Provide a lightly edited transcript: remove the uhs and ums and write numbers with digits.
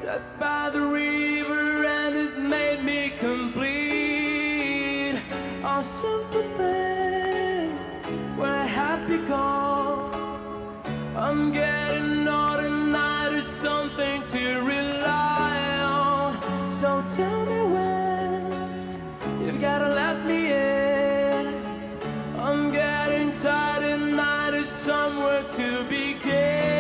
Sat by the river and it made me complete. Our simple thing, where happy gone. I'm getting old and I need something to rely on. So tell me when you've gotta let me in. I'm getting tired and I need somewhere to begin.